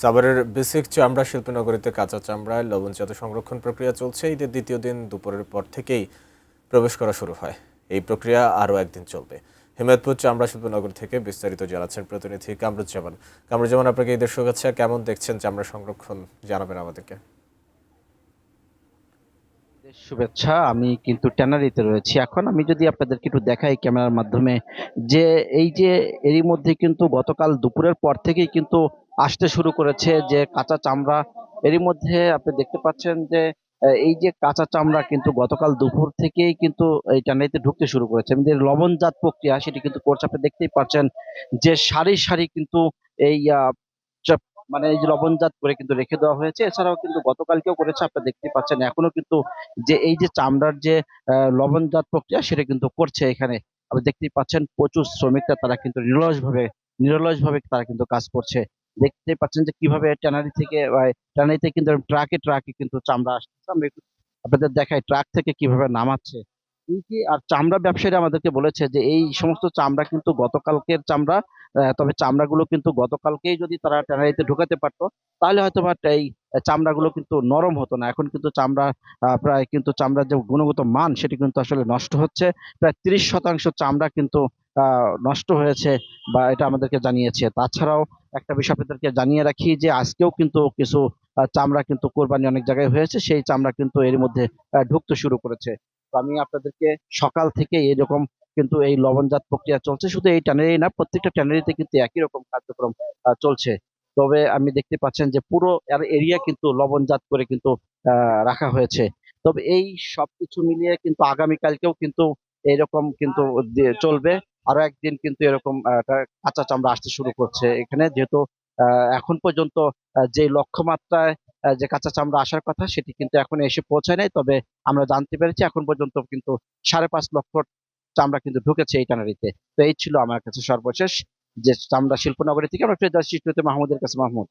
সাভারের বেসিক চামড়া শিল্পনগরীতে কাঁচা চামড়ায় লবণজাত সংরক্ষণ প্রক্রিয়া চলছে। ঈদের দ্বিতীয় দিন দুপুরের পর থেকেই প্রবেশ করা শুরু হয়। এই প্রক্রিয়া আরও একদিন চলবে। হিমায়তপুর চামড়া শিল্পনগর থেকে বিস্তারিত জানাচ্ছেন প্রতিনিধি কামরুজ্জামান। কামরুজ্জামান, আপনাকে ঈদের শুভেচ্ছা। কেমন দেখছেন চামড়া সংরক্ষণ, জানাবেন আমাদেরকে। শুভেচ্ছা। আমি কিন্তু ট্যানারিতে রয়েছি এখন। আমি যদি আপনাদেরকে একটু দেখাই ক্যামেরার মাধ্যমে, যে এই যে এরই মধ্যে কিন্তু গতকাল দুপুরের পর থেকেই কিন্তু আসতে শুরু করেছে যে কাঁচা চামড়া। এরই মধ্যে আপনি দেখতে পাচ্ছেন যে এই যে কাঁচা চামড়া কিন্তু গতকাল দুপুর থেকেই কিন্তু এই ট্যানারিতে ঢুকতে শুরু করেছে। আমাদের লবণজাত প্রক্রিয়া সেটি কিন্তু করছে। আপনি দেখতেই পাচ্ছেন যে সারি সারি কিন্তু এই মানে এই যে লবণজাত করে কিন্তু রেখে দেওয়া হয়েছে। এছাড়াও কিন্তু গতকালকেও করেছে, আপনারা দেখতেই পাচ্ছেন। এখনো কিন্তু যে এই যে চামড়ার যে লবণজাত প্রক্রিয়া সেটা কিন্তু করছে এখানে। আপনি দেখতেই পাচ্ছেন প্রচুর শ্রমিকরা তারা কিন্তু নিরলসভাবে তারা কিন্তু কাজ করছে। দেখতেই পাচ্ছেন যে কিভাবে ট্যানারি থেকে ট্যানারিতে কিন্তু ট্রাকে ট্রাকে কিন্তু চামড়া আসতেছে। আমরা একটু আপনাদের দেখাই ট্রাক থেকে কিভাবে নামাচ্ছে। এই যে আর চামড়া ব্যবসায়ীরা আমাদেরকে বলেছে যে এই সমস্ত চামড়া কিন্তু গতকালকের চামড়া। তবে চামড়াগুলো কিন্তু গতকালকেই যদি তারা ট্যানারিতে ঢোকাতে পারতো তাহলে হয়তো বা এই চামড়াগুলো কিন্তু নরম হতো না। এখন কিন্তু চামড়া প্রায় কিন্তু চামড়ার যে গুণগত মান সেটি কিন্তু আসলে নষ্ট হচ্ছে। প্রায় 30% চামড়া কিন্তু নষ্ট হয়েছে, বা এটা আমাদেরকে জানিয়েছে। তাছাড়াও একটা বিষয় আপনাদেরকে জানিয়ে রাখি যে আজকেও কিন্তু কিছু চামড়া কিন্তু কোরবানি অনেক জায়গায় হয়েছে, সেই চামড়া কিন্তু এর মধ্যে ঢুকতে শুরু করেছে। তো আমি আপনাদেরকে সকাল থেকে এরকম কিন্তু এই লবণজাত প্রক্রিয়া চলছে। শুধু এই ট্যানারি না, প্রত্যেকটা ট্যানারিতে কিন্তু একই রকম কার্যক্রম চলছে। তবে আমি দেখতে পাচ্ছেন যে পুরো এরিয়া কিন্তু লবণজাত করে কিন্তু রাখা হয়েছে। তবে এই সবকিছু মিলিয়ে কিন্তু আগামীকালকেও কিন্তু এরকম কিন্তু চলবে। আরো একদিন কিন্তু এরকম কাঁচা চামড়া আসতে শুরু করছে এখানে, যেহেতু এখন পর্যন্ত যে লক্ষ্যমাত্রায় যে কাঁচা চামড়া আসার কথা সেটি কিন্তু এখন এসে পৌঁছায় নাই। তবে আমরা জানতে পেরেছি এখন পর্যন্ত কিন্তু 5.5 লক্ষ চামড়া কিন্তু ঢুকেছে এই ট্যানারিতে। তো এই ছিল আমার কাছে সর্বশেষ যে চামড়া শিল্পনগরী থেকে আমরা ফেরত আসছি মাহমুদের কাছে। মাহমুদ।